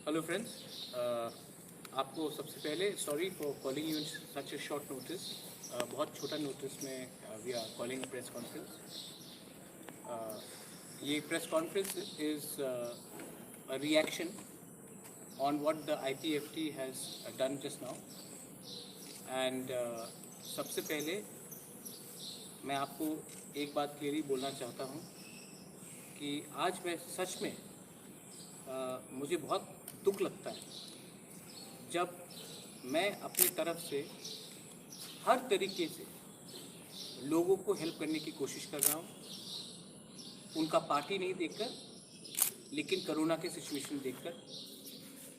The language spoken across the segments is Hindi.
हेलो फ्रेंड्स, आपको सबसे पहले sorry for calling you in such a short notice. बहुत छोटा नोटिस में we are calling press conference. ये press conference is a reaction on what the IPFT has done just now. And सबसे पहले मैं आपको एक बात क्लियरली बोलना चाहता हूँ कि आज मैं सच में मुझे बहुत दुख लगता है जब मैं अपनी तरफ से हर तरीके से लोगों को हेल्प करने की कोशिश कर रहा हूँ, उनका पार्टी नहीं देखकर, लेकिन कोरोना के सिचुएशन देखकर।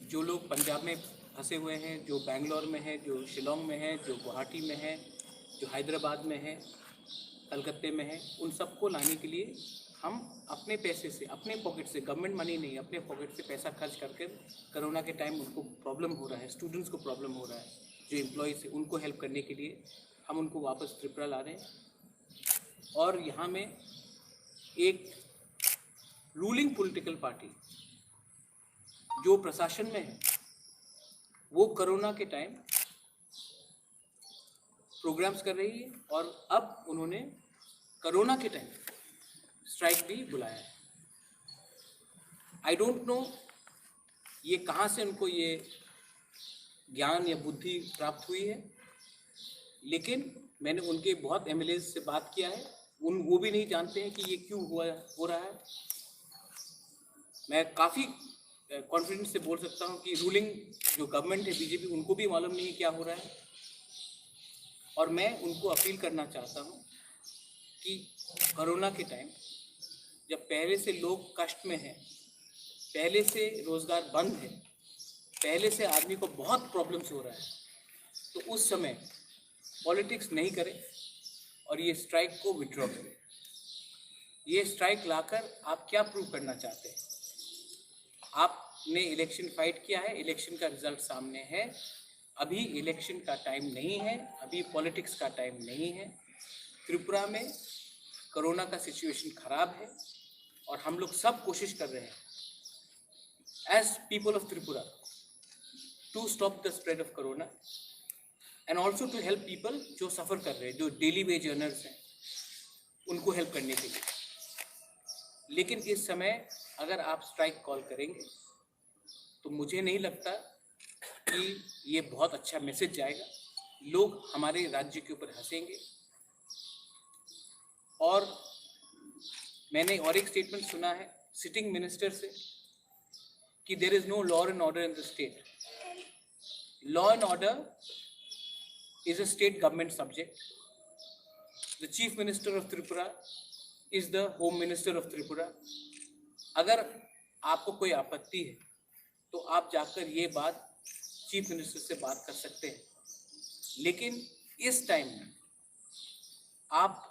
जो लोग पंजाब में फंसे हुए हैं, जो बेंगलोर में है, जो शिलोंग में है, जो गुवाहाटी में है, जो हैदराबाद में है, कलकत्ते में है, उन सबको लाने के लिए हम अपने पैसे से, अपने पॉकेट से, गवर्नमेंट मनी नहीं, अपने पॉकेट से पैसा खर्च करके कोरोना के टाइम उनको प्रॉब्लम हो रहा है, स्टूडेंट्स को प्रॉब्लम हो रहा है, जो एम्प्लॉयज़ है उनको हेल्प करने के लिए हम उनको वापस त्रिपुरा ला रहे हैं। और यहाँ में एक रूलिंग पॉलिटिकल पार्टी जो प्रशासन में है, वो कोरोना के टाइम प्रोग्राम्स कर रही है और अब उन्होंने कोरोना के टाइम स्ट्राइक भी बुलाया है। आई डोंट नो ये कहाँ से उनको ये ज्ञान या बुद्धि प्राप्त हुई है, लेकिन मैंने उनके बहुत MLAs से बात किया है, वो भी नहीं जानते हैं कि ये क्यों हो रहा है। मैं काफ़ी कॉन्फिडेंस से बोल सकता हूँ कि रूलिंग जो गवर्नमेंट है BJP, उनको भी मालूम नहीं है क्या हो रहा है। और मैं उनको अपील करना चाहता हूँ कि कोरोना के टाइम जब पहले से लोग कष्ट में हैं, पहले से रोज़गार बंद है, पहले से आदमी को बहुत प्रॉब्लम्स हो रहा है, तो उस समय पॉलिटिक्स नहीं करें और ये स्ट्राइक को विड्रॉ करें। ये स्ट्राइक लाकर आप क्या प्रूव करना चाहते हैं? आपने इलेक्शन फाइट किया है, इलेक्शन का रिजल्ट सामने है। अभी इलेक्शन का टाइम नहीं है, अभी पॉलिटिक्स का टाइम नहीं है। त्रिपुरा में कोरोना का सिचुएशन खराब है और हम लोग सब कोशिश कर रहे हैं as people of Tripura to stop the spread of corona and also to help people जो सफ़र कर रहे हैं, जो डेली वेज अर्नर्स हैं, उनको हेल्प करने के लिए। लेकिन इस समय अगर आप स्ट्राइक कॉल करेंगे तो मुझे नहीं लगता कि ये बहुत अच्छा मैसेज जाएगा। लोग हमारे राज्य के ऊपर हंसेंगे। और मैंने और एक स्टेटमेंट सुना है सिटिंग मिनिस्टर से कि there is no law and order in the state. Law and order is a state government subject. The chief minister of Tripura is the home minister of Tripura. अगर आपको कोई आपत्ति है तो आप जाकर ये बात चीफ मिनिस्टर से बात कर सकते हैं, लेकिन इस टाइम में आप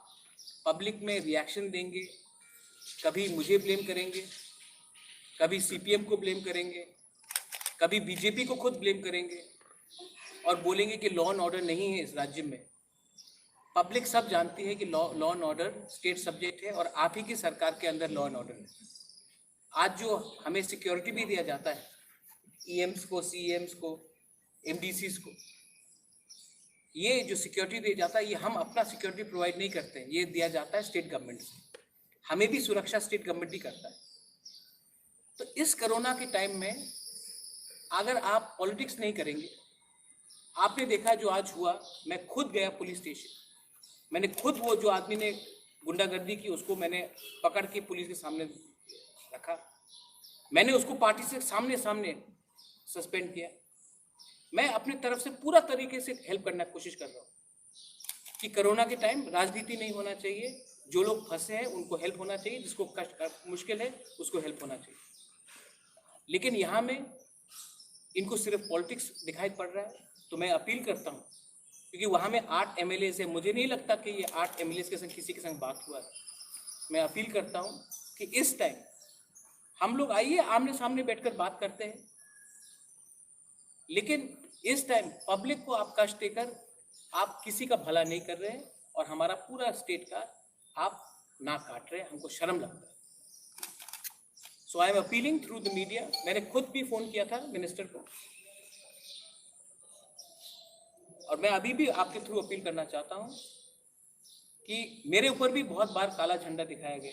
पब्लिक में रिएक्शन देंगे, कभी मुझे ब्लेम करेंगे, कभी CPM को ब्लेम करेंगे, कभी BJP को खुद ब्लेम करेंगे और बोलेंगे कि लॉ एंड ऑर्डर नहीं है इस राज्य में। पब्लिक सब जानती है कि law and order state subject है और आप ही की सरकार के अंदर लॉ एंड ऑर्डर है। आज जो हमें सिक्योरिटी भी दिया जाता है, EMs को, CMs को, MDCs को, ये जो सिक्योरिटी दिया जाता है, ये हम अपना सिक्योरिटी प्रोवाइड नहीं करते हैं, ये दिया जाता है स्टेट गवर्नमेंट से। हमें भी सुरक्षा स्टेट गवर्नमेंट ही करता है। तो इस कोरोना के टाइम में अगर आप पॉलिटिक्स नहीं करेंगे, आपने देखा जो आज हुआ, मैं खुद गया पुलिस स्टेशन, मैंने खुद वो जो आदमी ने गुंडागर्दी की उसको मैंने पकड़ के पुलिस के सामने रखा, मैंने उसको पार्टी से सामने सस्पेंड किया। मैं अपनी तरफ से पूरा तरीके से हेल्प करने की कोशिश कर रहा हूँ कि कोरोना के टाइम राजनीति नहीं होना चाहिए। जो लोग फंसे हैं उनको हेल्प होना चाहिए, जिसको कष्ट मुश्किल है उसको हेल्प होना चाहिए। लेकिन यहाँ में इनको सिर्फ पॉलिटिक्स दिखाई पड़ रहा है। तो मैं अपील करता हूँ, क्योंकि वहाँ में 8 MLAs है, मुझे नहीं लगता कि ये 8 MLAs के संग किसी के संग बात हुआ है। मैं अपील करता हूँ कि इस टाइम हम लोग आइए आमने सामने बैठकर बात करते हैं, लेकिन इस टाइम पब्लिक को आप कष्ट देकर आप किसी का भला नहीं कर रहे हैं और हमारा पूरा स्टेट का आप नाक काट रहे हैं। हमको शर्म लगता है। So I am appealing through the media, मैंने खुद भी फोन किया था मिनिस्टर को, और मैं अभी भी आपके थ्रू अपील करना चाहता हूं कि मेरे ऊपर भी बहुत बार काला झंडा दिखाया गया,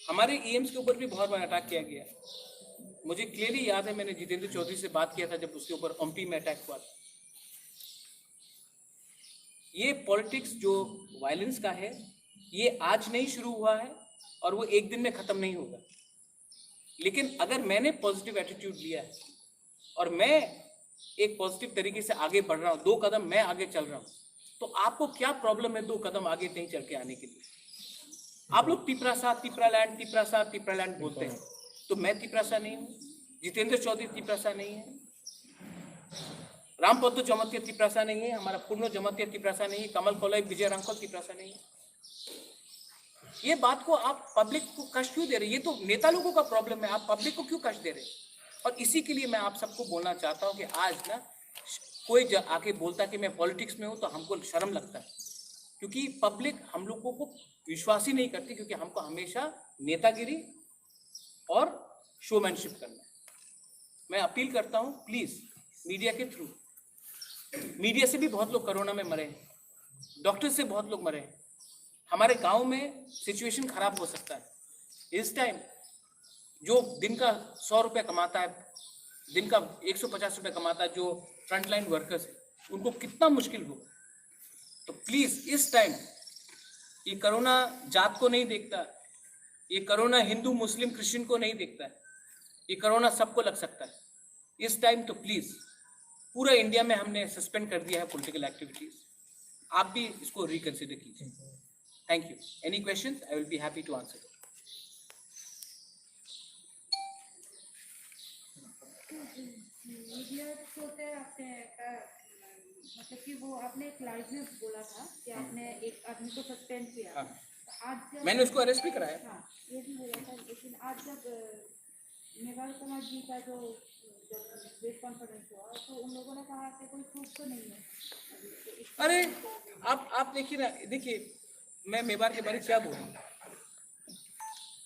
हमारे एम्स के ऊपर भी बहुत बार अटैक किया गया। मुझे क्लियरली याद है, मैंने जितेंद्र चौधरी से बात किया था जब उसके ऊपर ओमपी में अटैक हुआ था। ये पॉलिटिक्स जो वायलेंस का है, ये आज नहीं शुरू हुआ है और वो एक दिन में खत्म नहीं होगा। लेकिन अगर मैंने पॉजिटिव एटीट्यूड लिया है और मैं एक पॉजिटिव तरीके से आगे बढ़ रहा हूं, 2 कदम मैं आगे चल रहा हूं, तो आपको क्या प्रॉब्लम है 2 कदम आगे नहीं चल के आने के लिए? आप लोग तिपरासा, तिपरालैंड बोलते हैं, तो मैं तिपरासा नहीं हूं, जितेंद्र चौधरी तिपरासा नहीं है, रामपद्दो जमातिया तिपरासा नहीं है, हमारा पूर्ण जमातिया तिपरासा नहीं है, कमल कोलाई विजय रामकोल तिपरासा नहीं है। ये बात को आप पब्लिक को कष्ट क्यों दे रहे हैं? ये तो नेता लोगों का प्रॉब्लम है, आप पब्लिक को क्यों कष्ट दे रहे हैं? और इसी के लिए मैं आप सबको बोलना चाहता हूं कि आज ना कोई आके बोलता कि मैं पॉलिटिक्स में हूं तो हमको शर्म लगता है, क्योंकि पब्लिक हम लोगों को विश्वास ही नहीं करती, क्योंकि हमको हमेशा नेतागिरी और शोमैनशिप करना है। मैं अपील करता हूं प्लीज मीडिया के थ्रू, मीडिया से भी बहुत लोग कोरोना में मरे हैं, डॉक्टर से बहुत लोग मरे हैं, हमारे गांव में सिचुएशन खराब हो सकता है। इस टाइम जो दिन का 100 रुपये कमाता है, दिन का 150 रुपये कमाता है, जो फ्रंटलाइन वर्कर्स है, उनको कितना मुश्किल हो। तो प्लीज इस टाइम ये कोरोना जात को नहीं देखता, ये कोरोना हिंदू मुस्लिम क्रिश्चियन को नहीं देखता है, ये कोरोना सबको लग सकता है। इस टाइम तो प्लीज पूरा इंडिया में हमने सस्पेंड कर दिया है पॉलिटिकल एक्टिविटीज, आप भी इसको रिकंसिडर कीजिए। Thank you. Any questions? I will be happy to answer. Media होता है आपने मतलब कि वो आपने एक लाइव में बोला था कि आपने एक आदमी को सस्पेंड किया। हाँ। तो आज जब मैंने उसको अरेस्ट भी कराया। हाँ, ये भी बोला था, लेकिन आज जब मेघाल कुमार जी का जो प्रेस कॉन्फ्रेंस हुआ तो उन लोगों ने कहा कि कोई प्रूफ तो नहीं है। अरे आप देखिए ना, देखिए मैं मेवाड़ के बारे में क्या बोलूं,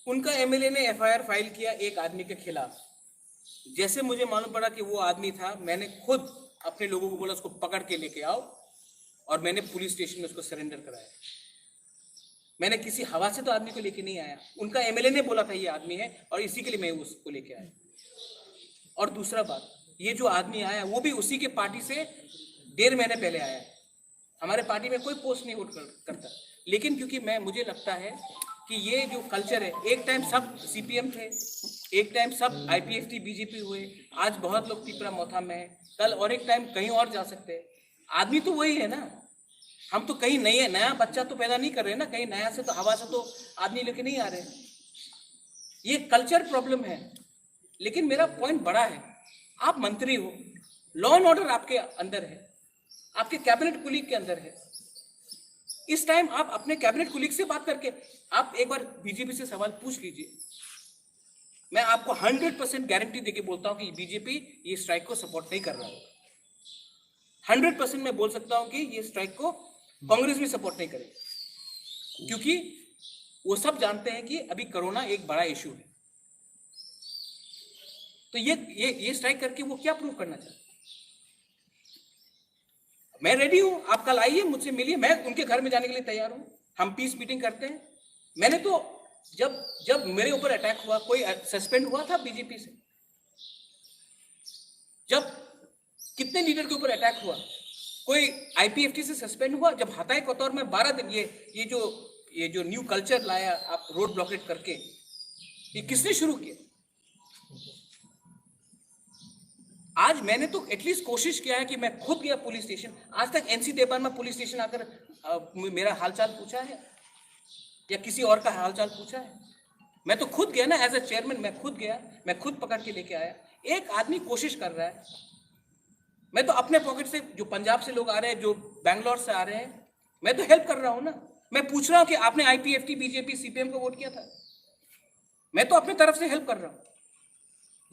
उनका एमएलए ने एफआईआर फाइल किया एक आदमी के खिलाफ। जैसे मुझे मालूम पड़ा कि वो आदमी था, मैंने खुद अपने लोगों को बोला उसको पकड़ के लेके आओ, और मैंने पुलिस स्टेशन में उसको सरेंडर कराया। मैंने किसी हवा से तो आदमी को लेके नहीं आया, उनका एमएलए ने बोला था ये आदमी है, और इसी के लिए मैं उसको लेके आया। और दूसरा बात, ये जो आदमी आया वो भी उसी के पार्टी से 1.5 महीने पहले आया है। हमारे पार्टी में कोई पोस्ट नहीं वोट करता, लेकिन क्योंकि मुझे लगता है कि ये जो कल्चर है, एक टाइम सब सीपीएम थे, एक टाइम सब आईपीएफटी बीजेपी हुए, आज बहुत लोग तिपरा मोथा में है, कल और एक टाइम कहीं और जा सकते हैं। आदमी तो वही है ना, हम तो कहीं नया बच्चा तो पैदा नहीं कर रहे ना, कहीं नया से तो हवा से तो आदमी लेके नहीं आ रहे। ये कल्चर प्रॉब्लम है। लेकिन मेरा पॉइंट बड़ा है, आप मंत्री हो, लॉ एंड ऑर्डर आपके अंदर है, आपके कैबिनेट कुलीग के अंदर है। इस टाइम आप अपने कैबिनेट कुलीग से बात करके आप एक बार बीजेपी से सवाल पूछ लीजिए। मैं आपको 100% गारंटी देके बोलता हूं कि बीजेपी ये स्ट्राइक को सपोर्ट नहीं कर रहा है। 100% मैं बोल सकता हूं कि ये स्ट्राइक को कांग्रेस भी सपोर्ट नहीं करेगी, क्योंकि वो सब जानते हैं कि अभी कोरोना एक बड़ा इशू है। तो ये स्ट्राइक करके वो क्या प्रूव करना चाहते हैं? मैं रेडी हूं, आप कल आइए, मुझसे मिलिए, मैं उनके घर में जाने के लिए तैयार हूं, हम पीस मीटिंग करते हैं। मैंने तो जब मेरे ऊपर अटैक हुआ, कोई सस्पेंड हुआ था बीजेपी से? जब कितने लीडर के ऊपर अटैक हुआ, कोई आईपीएफटी से सस्पेंड हुआ? जब हताए कोतौर में 12 दिन ये जो न्यू कल्चर लाया आप रोड ब्लॉकेट करके, ये किसने शुरू किया? आज मैंने तो एटलीस्ट कोशिश किया है कि मैं खुद गया पुलिस स्टेशन। आज तक एनसी देवान में पुलिस स्टेशन आकर मेरा हालचाल पूछा है या किसी और का हालचाल पूछा है? मैं तो खुद गया ना, एज ए चेयरमैन मैं खुद गया, मैं खुद पकड़ के लेके आया। एक आदमी कोशिश कर रहा है, मैं तो अपने पॉकेट से, जो पंजाब से लोग आ रहे हैं, जो बैंगलोर से आ रहे हैं, मैं तो हेल्प कर रहा हूं ना। मैं पूछ रहा हूं कि आपने आईपीएफटी बीजेपी सीपीएम को वोट किया था? मैं तो अपने तरफ से हेल्प कर रहा हूं।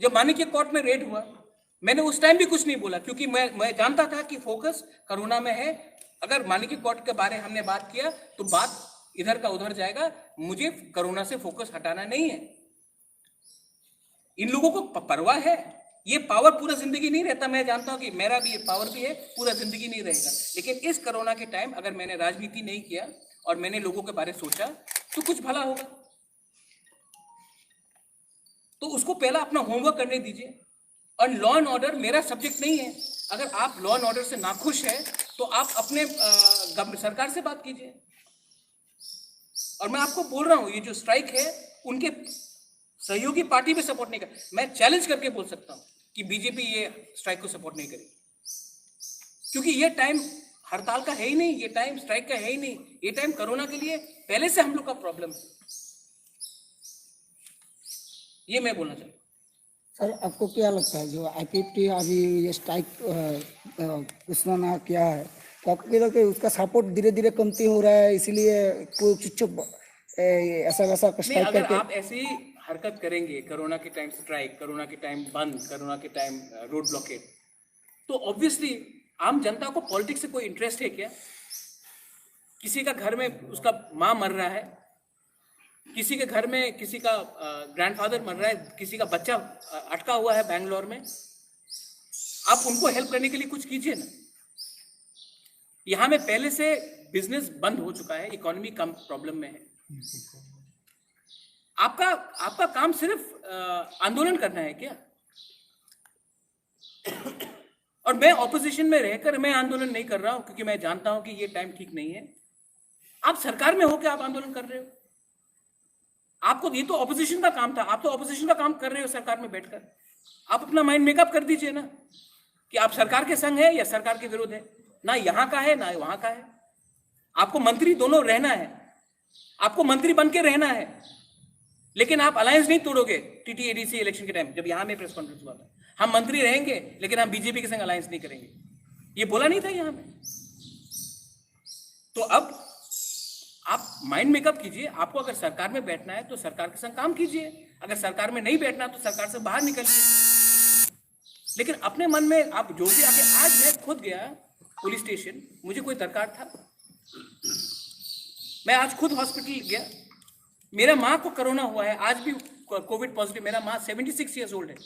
जब मानिक कोर्ट में रेड हुआ, मैंने उस टाइम भी कुछ नहीं बोला, क्योंकि मैं जानता था कि फोकस कोरोना में है। अगर मानिक कोर्ट के बारे हमने बात किया तो बात इधर का उधर जाएगा। मुझे कोरोना से फोकस हटाना नहीं है। इन लोगों को परवाह है। ये पावर पूरा जिंदगी नहीं रहता, मैं जानता हूं कि मेरा भी ये पावर भी है, पूरा जिंदगी नहीं रहेगा। लेकिन इस कोरोना के टाइम अगर मैंने राजनीति नहीं किया और मैंने लोगों के बारे में सोचा तो कुछ भला होगा। तो उसको पहला अपना होमवर्क करने दीजिए। और लॉ एंड ऑर्डर मेरा सब्जेक्ट नहीं है। अगर आप लॉ एंड ऑर्डर से नाखुश है तो आप अपने सरकार से बात कीजिए। और मैं आपको बोल रहा हूं, ये जो स्ट्राइक है उनके सहयोगी पार्टी भी सपोर्ट नहीं कर। मैं चैलेंज करके बोल सकता हूं कि बीजेपी ये स्ट्राइक को सपोर्ट नहीं करेगी, क्योंकि ये टाइम हड़ताल का है ही नहीं, ये टाइम स्ट्राइक का है ही नहीं। ये टाइम कोरोना के लिए पहले से हम लोग का प्रॉब्लम है। ये मैं बोलना चाहता हूं। सर, आपको क्या लगता है जो IPFT अभी ये स्ट्राइक घोषणा किया है, तो आपको क्या लगता है उसका सपोर्ट धीरे धीरे कमती हो रहा है, इसीलिए कोई चुप ऐसा वैसा स्ट्राइक अगर करके? आप ऐसी हरकत करेंगे, कोरोना के टाइम स्ट्राइक, कोरोना के टाइम बंद, कोरोना के टाइम रोड ब्लॉकेट, तो ऑब्वियसली आम जनता को पॉलिटिक्स से कोई इंटरेस्ट है क्या? किसी का घर में उसका माँ मर रहा है, किसी के घर में किसी का ग्रैंडफादर मर रहा है, किसी का बच्चा अटका हुआ है बैंगलोर में, आप उनको हेल्प करने के लिए कुछ कीजिए ना। यहां में पहले से बिजनेस बंद हो चुका है, इकोनॉमी कम प्रॉब्लम में है। आपका काम सिर्फ आंदोलन करना है क्या? और मैं ऑपोजिशन में रहकर मैं आंदोलन नहीं कर रहा हूं, क्योंकि मैं जानता हूं कि ये टाइम ठीक नहीं है। आप सरकार में होकर आप आंदोलन कर रहे हो। आपको ये तो ऑपोजिशन का काम था, आप तो ऑपोजिशन का काम कर रहे हो सरकार में बैठकर। आप अपना माइंड मेकअप कर दीजिए ना कि आप सरकार के संग है या सरकार के विरुद्ध है। ना यहाँ का है ना वहां का है। आपको मंत्री दोनों रहना है, आपको मंत्री बन के रहना है, लेकिन आप अलायंस नहीं तोड़ोगे। TTADC इलेक्शन के टाइम जब यहां में प्रेस कॉन्फ्रेंस हुआ था, हम मंत्री रहेंगे लेकिन हम बीजेपी के संग अलायंस नहीं करेंगे, ये बोला नहीं था यहां में। तो अब आप माइंड मेकअप कीजिए। आपको अगर सरकार में बैठना है तो सरकार के संग काम कीजिए, अगर सरकार में नहीं बैठना तो सरकार से बाहर निकलिए। लेकिन अपने मन में आप जो भी आके, आज मैं खुद गया पुलिस स्टेशन, मुझे कोई दरकार था, मैं आज खुद हॉस्पिटल गया। मेरा माँ को कोरोना हुआ है, आज भी कोविड पॉजिटिव। मेरा माँ 76 ईयर्स ओल्ड है।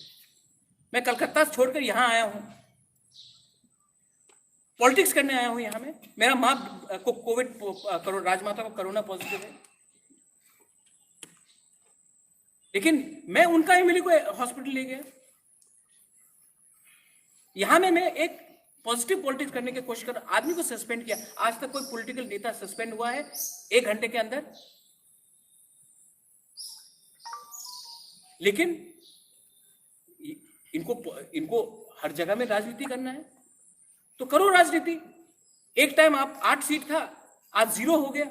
मैं कलकत्ता से छोड़कर यहाँ आया हूँ, पॉलिटिक्स करने आया हूँ यहाँ में। मेरा माँ को कोविड, राजमाता को कोरोना पॉजिटिव है, लेकिन मैं उनका एमएलए को हॉस्पिटल ले गया। यहाँ में मैं एक पॉजिटिव पॉलिटिक्स करने की कोशिश कर रहा। आदमी को सस्पेंड किया। आज तक कोई पॉलिटिकल नेता सस्पेंड हुआ है 1 घंटे के अंदर? लेकिन इनको हर जगह में राजनीति करना है तो करो राजनीति। एक टाइम आप 8 सीट था, आज 0 हो गया,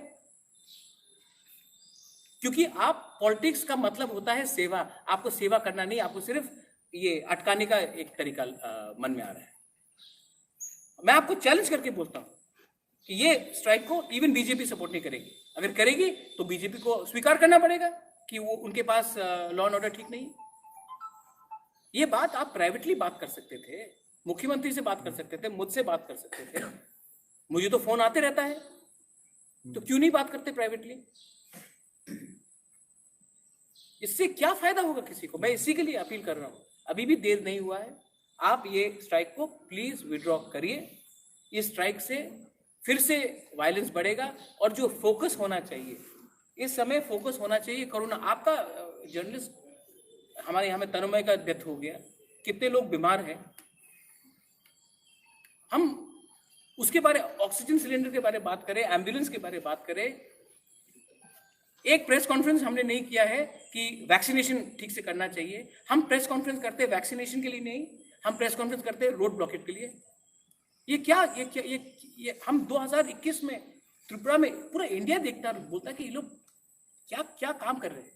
क्योंकि आप पॉलिटिक्स का मतलब होता है सेवा। आपको सेवा करना नहीं, आपको सिर्फ ये अटकाने का एक तरीका मन में आ रहा है। मैं आपको चैलेंज करके बोलता हूं कि ये स्ट्राइक को इवन बीजेपी सपोर्ट नहीं करेगी। अगर करेगी तो बीजेपी को स्वीकार करना पड़ेगा कि वो उनके पास लॉ एंड ऑर्डर ठीक नहीं। ये बात आप प्राइवेटली बात कर सकते थे, मुख्यमंत्री से बात कर सकते थे, मुझसे बात कर सकते थे। मुझे तो फोन आते रहता है, तो क्यों नहीं बात करते प्राइवेटली? इससे क्या फायदा होगा किसी को? मैं इसी के लिए अपील कर रहा हूं, अभी भी देर नहीं हुआ है। आप ये स्ट्राइक को प्लीज विड्रॉ करिए। इस स्ट्राइक से फिर से वायलेंस बढ़ेगा। और जो फोकस होना चाहिए इस समय, फोकस होना चाहिए कोरोना। आपका जर्नलिस्ट हमारे यहाँ में तन्मय का डेथ हो गया, कितने लोग बीमार हैं, हम उसके बारे, ऑक्सीजन सिलेंडर के बारे में बात करें, एम्बुलेंस के बारे में बात करें। एक प्रेस कॉन्फ्रेंस हमने नहीं किया है कि वैक्सीनेशन ठीक से करना चाहिए। हम प्रेस कॉन्फ्रेंस करते हैं वैक्सीनेशन के लिए नहीं, हम प्रेस कॉन्फ्रेंस करते हैं रोड ब्लॉकेट के लिए। ये हम 2021 में त्रिपुरा में पूरा इंडिया देखता है, बोलता है कि ये लोग क्या क्या काम कर रहे हैं।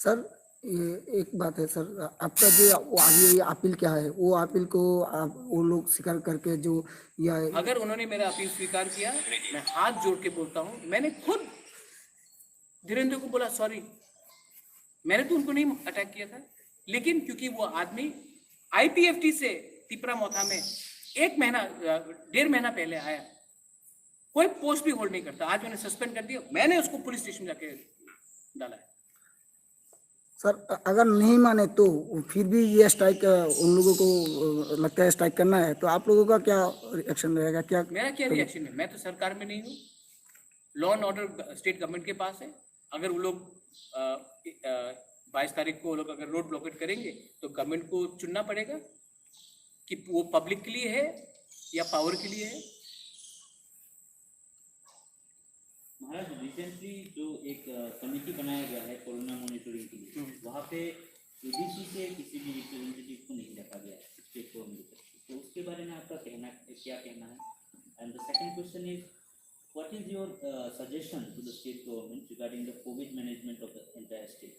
सर, ये एक बात है सर, आपका जो आगे अपील क्या है, वो अपील को वो लोग स्वीकार करके जो, या अगर उन्होंने मेरा अपील स्वीकार किया, मैं हाथ जोड़ के बोलता हूं, मैंने खुद धीरेन्द्र को बोला सॉरी, मैंने तो उनको नहीं अटैक किया था, लेकिन क्योंकि वो आदमी IPFT से तिपरा मोथा में 1 महीना 1.5 महीना पहले आया, कोई पोस्ट भी होल्ड नहीं करता। आज मैंने सस्पेंड कर दिया, मैंने उसको पुलिस स्टेशन जाके डाला है। सर अगर नहीं माने तो फिर भी ये स्ट्राइक उन लोगों को लगता है स्ट्राइक करना है, तो आप लोगों का क्या रिएक्शन रहेगा? क्या मेरा क्या रिएक्शन है? मैं तो सरकार में नहीं हूँ, law and order state government के पास है। अगर वो लोग 22 तारीख को वो लोग अगर रोड ब्लॉकेट करेंगे तो गवर्नमेंट को चुनना पड़ेगा कि वो पब्लिक के लिए है या पावर के लिए है। महाराज, रिसेंटली जो एक कमेटी बनाया गया है कोरोना मॉनिटरिंग के लिए, वहाँ पे एडीसी से किसी भी रिप्रेजेंटेटिव को नहीं रखा गया स्टेट गवर्नमेंट, तो उसके बारे में आपका क्या कहना है? And the second question is, what is your suggestion to the state government regarding the covid management of the entire state?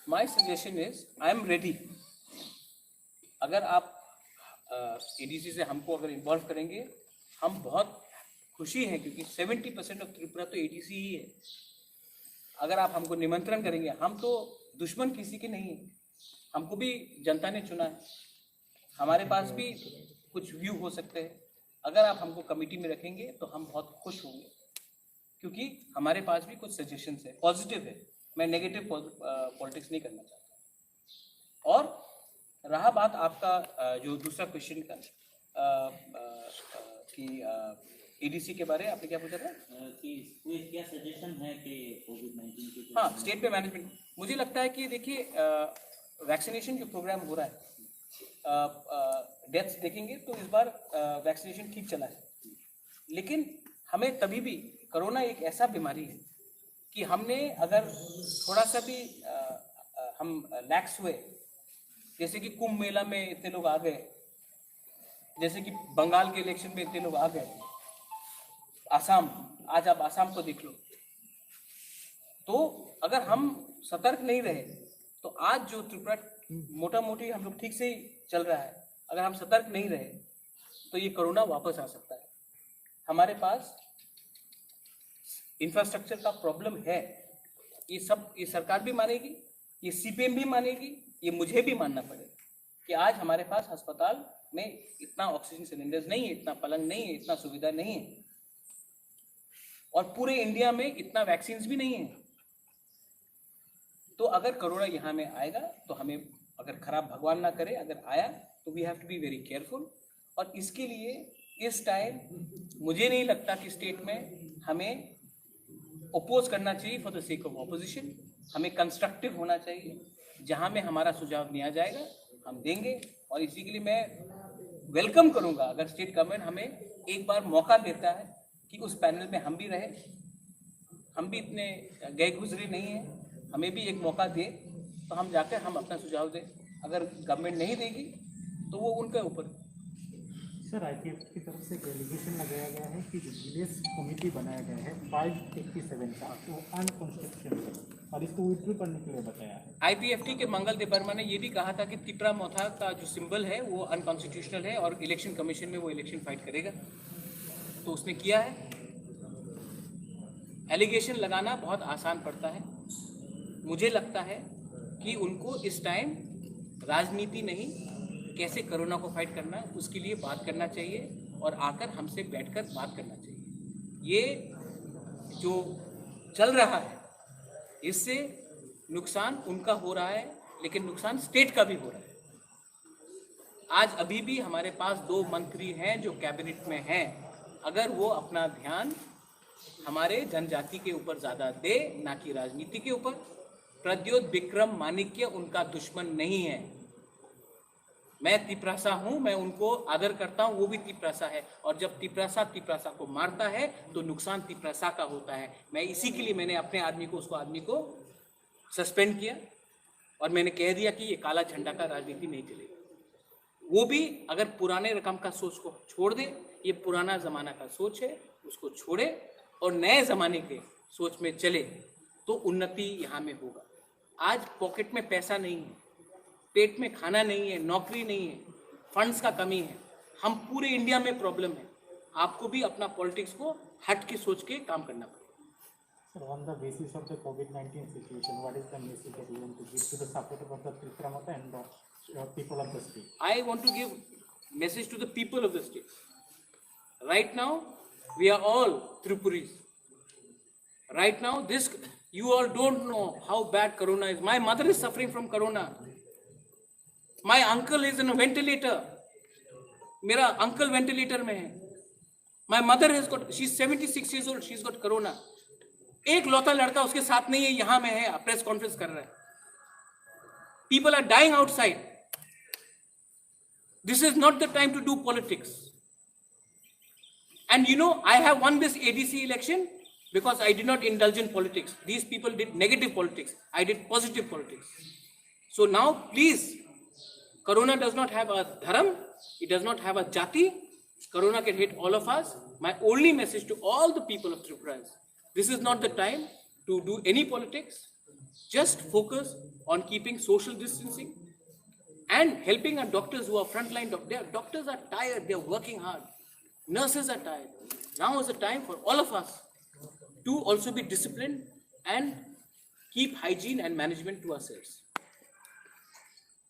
My suggestion is, I am ready. अगर आप एडीसी से हमको अगर इन्वॉल्व करेंगे, हम बहुत खुशी है, क्योंकि 70% ऑफ त्रिपुरा तो एडीसी ही है। अगर आप हमको निमंत्रण करेंगे, हम तो दुश्मन किसी के नहीं है, हमको भी जनता ने चुना है, हमारे पास भी कुछ व्यू हो सकते हैं। अगर आप हमको कमेटी में रखेंगे तो हम बहुत खुश होंगे, क्योंकि हमारे पास भी कुछ सजेशंस है, पॉजिटिव है। मैं नेगेटिव पॉलिटिक्स नहीं करना चाहता। और रहा बात आपका जो दूसरा क्वेश्चन का कि एडीसी के बारे में आपने क्या पूछा था कि कोई क्या सजेशन है कि कोविड-19 के? हाँ, स्टेट पे मैनेजमेंट, मुझे लगता है कि देखिए वैक्सीनेशन जो प्रोग्राम हो रहा है, डेथ्स देखेंगे तो इस बार वैक्सीनेशन ठीक चला है, लेकिन हमें तभी भी, कोरोना एक ऐसा बीमारी है कि हमने अगर थोड़ा सा भी हम लैक्स हुए, जैसे कि कुंभ मेला में इतने लोग आ गए, जैसे कि बंगाल के इलेक्शन में इतने लोग आ गए, आसाम, आज आप आसाम को देख लो, तो अगर हम सतर्क नहीं रहे तो आज जो त्रिपुरा मोटा मोटी हम लोग ठीक से ही चल रहा है, अगर हम सतर्क नहीं रहे तो ये कोरोना वापस आ सकता है। हमारे पास इंफ्रास्ट्रक्चर का प्रॉब्लम है, ये सरकार भी मानेगी, ये सीपीएम भी मानेगी, ये मुझे भी मानना पड़ेगा कि आज हमारे पास अस्पताल में इतना ऑक्सीजन सिलेंडर्स नहीं है, इतना पलंग नहीं है, इतना सुविधा नहीं है, और पूरे इंडिया में इतना वैक्सीन भी नहीं है। तो अगर कोरोना यहाँ में आएगा तो हमें, अगर खराब भगवान ना करे अगर आया, तो we have to be very careful. और इसके लिए इस टाइम मुझे नहीं लगता कि स्टेट में हमें ओपोज करना चाहिए for the sake of opposition. हमें कंस्ट्रक्टिव होना चाहिए, जहाँ में हमारा सुझाव दिया जाएगा हम देंगे। और इसी के लिए मैं वेलकम करूँगा अगर स्टेट गवर्नमेंट हमें एक बार मौका देता है कि उस पैनल में हम भी रहे, हम भी इतने गए गुजरे नहीं हैं, हमें भी एक मौका दे तो हम जाकर हम अपना सुझाव दें। अगर गवर्नमेंट नहीं देगी तो वो उनके ऊपर। सर, आईपीएफ की तरफ से एक एलिगेशन लगाया गया है कि जो विलेज कमेटी बनाया गया है 587 का, वो अनकॉन्स्टिट्यूशनल है और इसको विड्रॉ करने के लिए बताया है। आईपीएफटी के मंगल देव वर्मा ने ये भी कहा था कि तिपरा मोथा का जो सिंबल है वो अनकॉन्स्टिट्यूशनल है और इलेक्शन कमीशन में वो इलेक्शन फाइट करेगा, तो उसने किया है। एलिगेशन लगाना बहुत आसान पड़ता है। मुझे लगता है कि उनको इस टाइम राजनीति नहीं, कैसे कोरोना को फाइट करना है उसके लिए बात करना चाहिए और आकर हमसे बैठकर बात करना चाहिए। ये जो चल रहा है इससे नुकसान उनका हो रहा है, लेकिन नुकसान स्टेट का भी हो रहा है। आज अभी भी हमारे पास 2 मंत्री हैं जो कैबिनेट में हैं। अगर वो अपना ध्यान हमारे जनजाति के ऊपर ज़्यादा दे, ना कि राजनीति के ऊपर। प्रद्योत विक्रम माणिक्य उनका दुश्मन नहीं है। मैं तिपरासा हूँ, मैं उनको आदर करता हूँ, वो भी तिपरासा है, और जब तिपरासा को मारता है तो नुकसान तिपरासा का होता है। मैं इसी के लिए मैंने अपने आदमी को सस्पेंड किया और मैंने कह दिया कि ये काला झंडा का राजनीति नहीं चलेगा। वो भी अगर पुराने रकम का सोच को छोड़ दे, ये पुराना ज़माना का सोच है, उसको छोड़े और नए ज़माने के सोच में चले तो उन्नति यहाँ में होगा। आज पॉकेट में पैसा नहीं है, पेट में खाना नहीं है, नौकरी नहीं है, फंड्स का कमी है। हम पूरे इंडिया में प्रॉब्लम है। आपको भी अपना पॉलिटिक्स को हट के सोच के काम करना पड़ेगा। Sir, on the basis of the COVID-19 situation, what is the message that you want to give to the supporters of the Tripura Motha and the people of the state? I want to give message to the people of the state. Right now, We are all Tripuris. Right now, this, you all don't know how bad corona is. My mother is suffering from corona. My uncle is in a ventilator. मेरा uncle ventilator में है. My mother has got, she's 76 years old, she's got corona. एक लौता लड़का उसके साथ नहीं है, यहाँ में है, प्रेस कॉन्फ्रेंस कर रहा है. People are dying outside. This is not the time to do politics. And you know, I have won this ADC election because I did not indulge in politics. These people did negative politics. I did positive politics. So now, please, Corona does not have a dharam. It does not have a jati. Corona can hit all of us. My only message to all the people of Tripura is, this is not the time to do any politics. Just focus on keeping social distancing and helping our doctors who are frontline doctors. Doctors are tired. They are working hard. Nurses are tired. Now is the time for all of us to also be disciplined and keep hygiene and management to ourselves.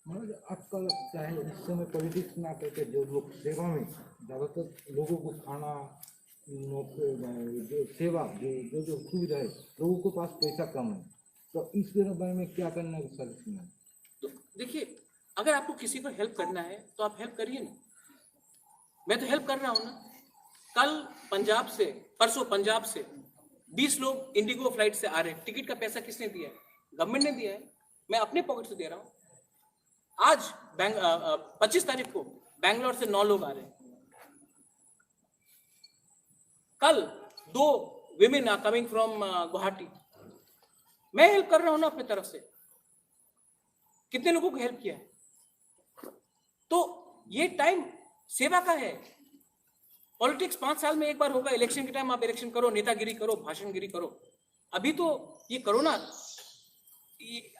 आपका लगता है इस समय पॉलिटिक्स ना करके जो लोग सेवा में ज़्यादातर लोगों को खाना जो सेवा जो जो सुविधा है लोगों के पास पैसा कम है तो इसके बारे में क्या करना है सर इसमें? तो देखिए, अगर आपको किसी को हेल्प करना है तो आप हेल्प करिए ना. मैं तो हेल्प कर रहा हूँ ना. कल पंजाब से, परसों पंजाब से 20 लोग इंडिगो फ्लाइट से आ रहे हैं. टिकट का पैसा किसने दिया है? गवर्नमेंट ने दिया है. मैं अपने पॉकेट से दे रहा हूँ. आज 25 तारीख को बैंगलोर से 9 लोग आ रहे हैं. कल 2 women are coming from Guwahati. मैं हेल्प कर रहा हूं ना अपनी तरफ से. कितने लोगों को हेल्प किया है? तो ये टाइम सेवा का है. पॉलिटिक्स 5 साल में एक बार होगा. इलेक्शन के टाइम आप इलेक्शन करो, नेतागिरी करो, भाषणगिरी करो. अभी तो ये कोरोना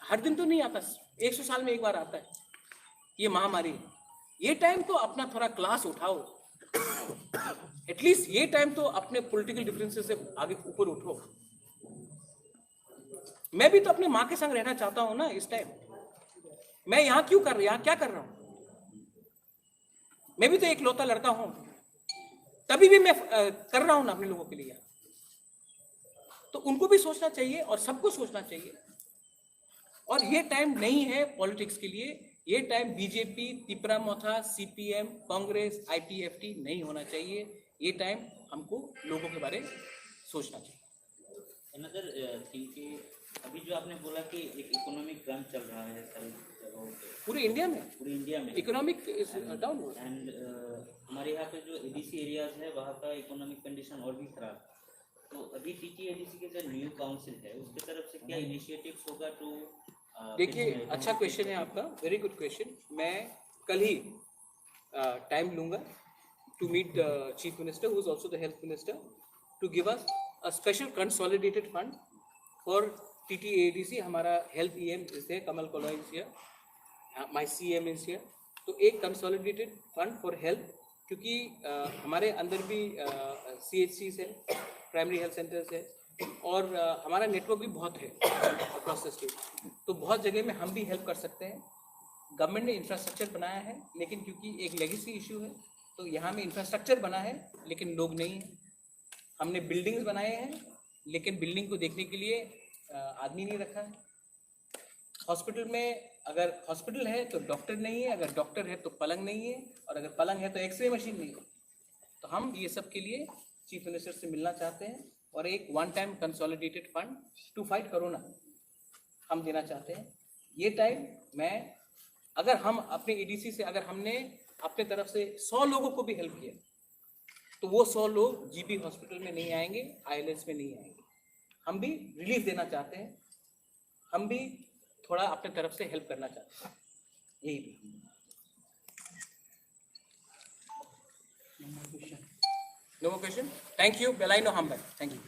हर दिन तो नहीं आता, 100 साल में एक बार आता है ये महामारी. ये टाइम तो अपना थोड़ा क्लास उठाओ. एटलीस्ट ये टाइम तो अपने पॉलिटिकल डिफरेंसेस से आगे ऊपर उठो. मैं भी तो अपने माँ के संग रहना चाहता हूं ना इस टाइम. मैं यहाँ क्यों कर रहा, यहाँ क्या कर रहा हूं? मैं भी तो एक लौता लड़का हूं. तभी भी मैं कर रहा हूं ना अपने लोगों के लिए. तो उनको भी सोचना चाहिए और सबको सोचना चाहिए. और ये टाइम नहीं है पॉलिटिक्स के लिए. ये टाइम बीजेपी, त्रिपुरा मोथा, सीपीएम, कांग्रेस, आईपीएफटी नहीं होना चाहिए. ये टाइम हमको लोगों के बारे में सोचना चाहिए. अनदर थिंग कि अभी जो आपने बोला कि एक इकोनॉमिक क्रंच चल रहा है सारी जगहों पे, पूरे इंडिया में इकोनॉमिक इज डाउन. एंड हमारे यहाँ पे जो एडीसी एरियाज है वहाँ का इकोनॉमिक कंडीशन और भी खराब. तो अभी टीटीएडीसी के जो न्यू काउंसिल है उसकी तरफ से क्या इनिशिएटिव्स होगा टू? देखिए, अच्छा क्वेश्चन है आपका, वेरी गुड क्वेश्चन. मैं कल ही टाइम लूंगा to meet chief minister who is also the health minister to give us a special consolidated fund for TTADC. हमारा health EM is there, Kamal Koloy is here, my CM is here. तो एक कंसोलिडेटेड फंड फॉर हेल्थ, क्योंकि हमारे अंदर भी CHCs है, प्राइमरी हेल्थ सेंटर्स है, और हमारा नेटवर्क भी बहुत है अक्रॉस द स्टेट. तो बहुत जगह में हम भी हेल्प कर सकते हैं. गवर्नमेंट ने इंफ्रास्ट्रक्चर बनाया है, लेकिन क्योंकि एक लेगेसी इशू है तो यहाँ में इंफ्रास्ट्रक्चर बना है लेकिन लोग नहीं हैं. हमने बिल्डिंग्स बनाए हैं लेकिन बिल्डिंग को देखने के लिए आदमी नहीं रखा है. हॉस्पिटल में अगर हॉस्पिटल है तो डॉक्टर नहीं है, अगर डॉक्टर है तो पलंग नहीं है, और अगर पलंग है तो एक्सरे मशीन नहीं है. तो हम ये सब के लिए चीफ मिनिस्टर से मिलना चाहते हैं और एक one time consolidated fund to fight corona हम देना चाहते हैं. ये टाइम मैं, अगर हम अपने एडीसी से, अगर हमने अपने तरफ से 100 लोगों को भी हेल्प किया तो वो 100 लोग जीबी हॉस्पिटल में नहीं आएंगे, ILS में नहीं आएंगे. हम भी रिलीफ देना चाहते हैं, हम भी थोड़ा अपने तरफ से हेल्प करना चाहते हैं. यही भी. No more question? Thank you. Belai no hambal. Thank you.